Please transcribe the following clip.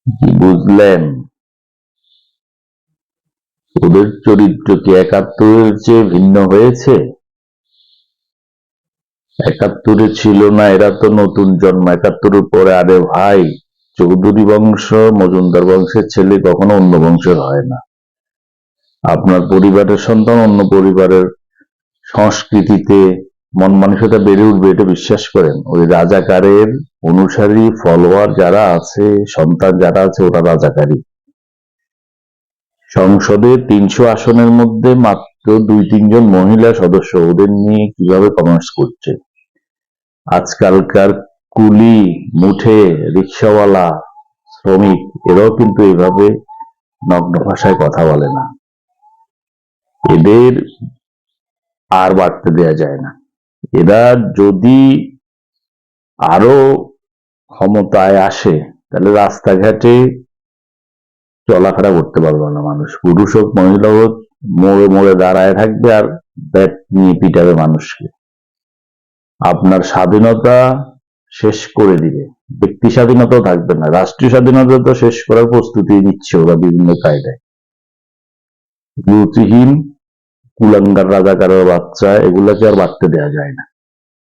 কি বুঝলেন? ওদের চরিত্র কি ৭১-এর চেয়ে ভিন্ন হয়েছে? ৭১-এ ছিল না, এরা তো নতুন জন্ম। ৭১-এর পরে আরে ভাই, চৌধুরী বংশ, মজুমদার বংশের ছেলে কখনো অন্য বংশের হয় না। আপনার পরিবারের সন্তান অন্য পরিবারের সংস্কৃতিতে মন মানসিকতা বেড়ে উঠবে, এটা বিশ্বাস করেন? ওই রাজাকারের অনুসারী ফলোয়ার যারা আছে, সন্তান যারা আছে, ওরা রাজাকারী। সংসদে ৩০০ আসনের মধ্যে মাত্র ২-৩ জন মহিলা সদস্য, ওদের নিয়ে কিভাবে কমেন্টস করছে। আজকালকার কুলি, মুঠে, রিক্সাওয়ালা, শ্রমিক এরাও কিন্তু এভাবে নগ্ন ভাষায় কথা বলে না। এদের আর বাড়তে দেয়া যায় না। এরা যদি আরো ক্ষমতায় আসে, তাহলে রাস্তাঘাটে চলাফেরা করতে পারবে না মানুষ। পুরুষ হোক মহিলা হোক, মোড়ে মোড়ে দাঁড়ায় থাকবে আর ব্যাট নিয়ে পিটাবে মানুষকে। আপনার স্বাধীনতা শেষ করে দিবে, ব্যক্তি স্বাধীনতাও থাকবে না, রাষ্ট্রীয় স্বাধীনতা তো শেষ করার প্রস্তুতি নিচ্ছে ওরা বিভিন্ন কায়দায়। রুচিহীন কুলাঙ্গার রাজাকারের বাচ্চা, এগুলাকে আর বাড়তে দেয়া যায় না।